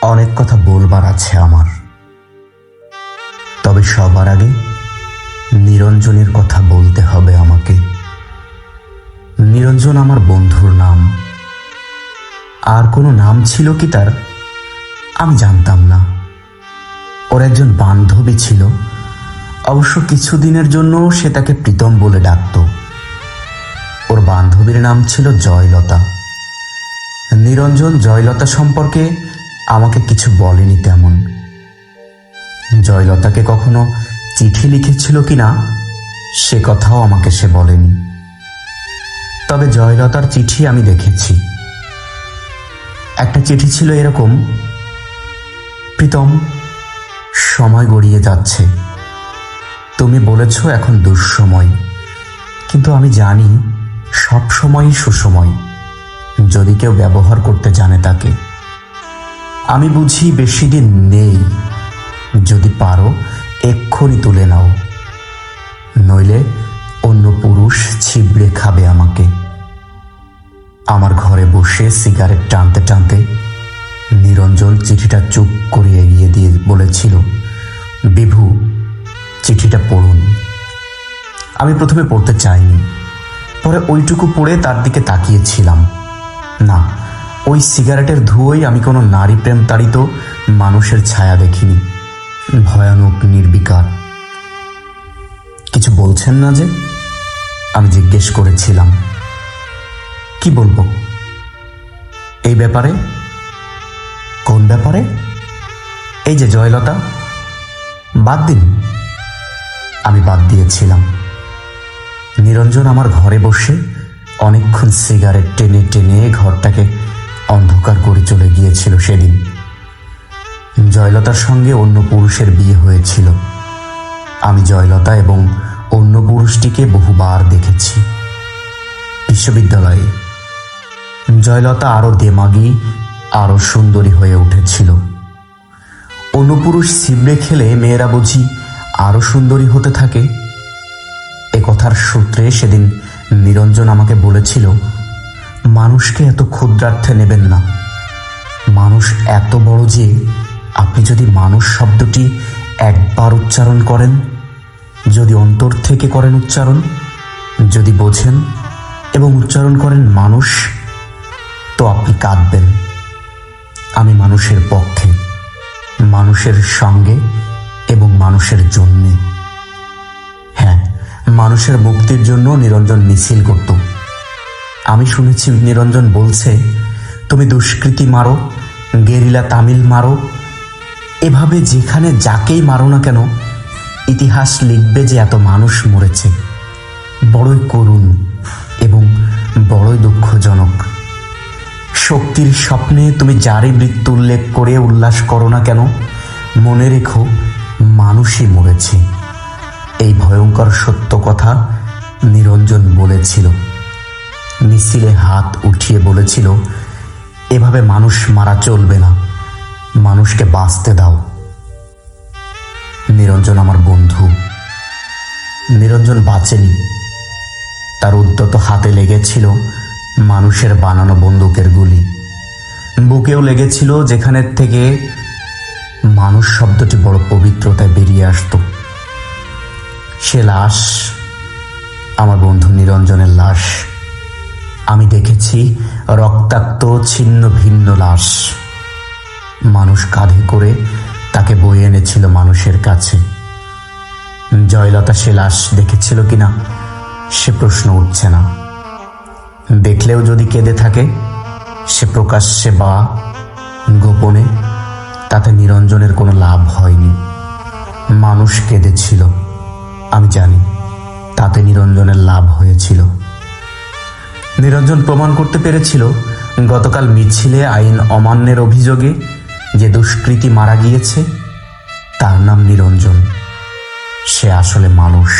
অনেক কথা বলবার আছে আমার, তবে সবার আগে নিরঞ্জনের কথা বলতে হবে আমাকে। নিরঞ্জন আমার বন্ধুর নাম। আর কোনো নাম ছিল কি তার আমি জানতাম না। ওর একজন বান্ধবী ছিল, অবশ্য কিছুদিনের জন্য সে তাকে প্রীতম বলে ডাকত। ওর বান্ধবীর নাম ছিল জয়লতা। নিরঞ্জন জয়লতা সম্পর্কে আমাকে কিছু বলেনি তেমন। জয়লতাকে কখনো চিঠি লিখেছিল কিনা সে কথাও আমাকে সে বলেনি। তবে জয়লতার চিঠি আমি দেখেছি। একটা চিঠি ছিল এরকম: প্রীতম, সময় গড়িয়ে যাচ্ছে। তুমি বলেছ এখন দুঃসময়, কিন্তু আমি জানি সব সময়ই সুসময়, যদি কেউ ব্যবহার করতে জানে তাকে। আমি বুঝি বেশি দিন নেই, যদি পারো এক্ষুনি তুলে নাও, নইলে অন্য পুরুষ ছিবড়ে খাবে আমাকে। আমার ঘরে বসে সিগারেট টানতে টানতে নিরঞ্জন চিঠিটা চুপ করে এগিয়ে দিয়ে বলেছিল, বিভু, চিঠিটা পড়ুন। আমি প্রথমে পড়তে চাইনি, পরে ওইটুকু পড়ে তার দিকে তাকিয়েছিলাম। না, ওই সিগারেটের ধুয়োই আমি কোনো নারী প্রেম তাড়িত মানুষের ছায়া দেখিনি। ভয়ানক, নির্বিকার। কিছু বলছেন না যে? আমি জিজ্ঞেস করেছিলাম। কি বলবো এই ব্যাপারে? কোন ব্যাপারে? এই যে জয়লতা। বাদ দিন। আমি বাদ দিয়েছিলাম। নিরঞ্জন আমার ঘরে বসে অনেকক্ষণ সিগারেট টেনে টেনে ঘরটাকে অন্ধকার করে চলে গিয়েছিল। সেদিন জয়লতার সঙ্গে অন্য পুরুষের বিয়ে হয়েছিল। আমি জয়লতা এবং অন্য পুরুষটিকে বহুবার দেখেছি বিশ্ববিদ্যালয়ে। জয়লতা আরো দেমাগী, আরো সুন্দরী হয়ে উঠেছিল। অন্য পুরুষ ছিবড়ে খেলে মেয়েরা বুঝি আরো সুন্দরী হতে থাকে। এ কথার সূত্রে সেদিন নিরঞ্জন আমাকে বলেছিল, মানুষকে এত ক্ষুদ্রার্থে নেবেন না। মানুষ এত বড় যে আপনি যদি মানুষ শব্দটি একবার উচ্চারণ করেন, যদি অন্তর থেকে করেন উচ্চারণ, যদি বোঝেন এবং উচ্চারণ করেন মানুষ, তো আপনি কাঁদবেন। আমি মানুষের পক্ষে, মানুষের সঙ্গে এবং মানুষের জন্যে। হ্যাঁ, মানুষের মুক্তির জন্য নিরঞ্জন মিছিল করত। আমি শুনেছি নিরঞ্জন বলছে, তুমি দুষ্কৃতী মারো, গেরিলা তামিল মারো, এভাবে যেখানে যাকেই মারো না কেন ইতিহাস লিখবে যে এত মানুষ মরেছে। বড়ই করুণ এবং বড়ই দুঃখজনক। শক্তির স্বপ্নে তুমি যারই মৃত্যু উল্লেখ করে উল্লাস করো না কেন, মনে রেখো মানুষই মরেছে। এই ভয়ঙ্কর সত্য কথা নিরঞ্জন বলেছিল। মিছিলে হাত উঠিয়ে বলেছিল, এভাবে মানুষ মারা চলবে না, মানুষকে বাঁচতে দাও। নিরঞ্জন আমার বন্ধু। নিরঞ্জন বাঁচেনি। তার উদ্যত হাতে লেগেছিল মানুষের বানানো বন্দুকের গুলি, বুকেও লেগেছিল, যেখানে থেকে মানুষ শব্দটি বড় পবিত্রতায় বেরিয়ে আসত। সে লাশ, আমার বন্ধু নিরঞ্জনের লাশ। আমি দেখেছি রক্তাক্ত ছিন্ন ভিন্ন লাশ। মানুষ কাঁধে করে তাকে বয়ে এনেছিল মানুষের কাছে। জয়লতা সে লাশ দেখেছিল কিনা সে প্রশ্ন উঠছে না। দেখলেও যদি কেঁদে থাকে, সে প্রকাশ্যে বা গোপনে, তাতে নিরঞ্জনের কোনো লাভ হয়নি। মানুষ কেঁদেছিল, আমি জানি, তাতে নিরঞ্জনের লাভ হয়েছিল। নিরঞ্জন প্রমাণ করতে পেরেছিল গতকাল মিছিলে আইন অমান্যের অভিযোগে যে দুষ্কৃতী মারা গিয়েছে তার নাম নিরঞ্জন। সে আসলে মানুষ।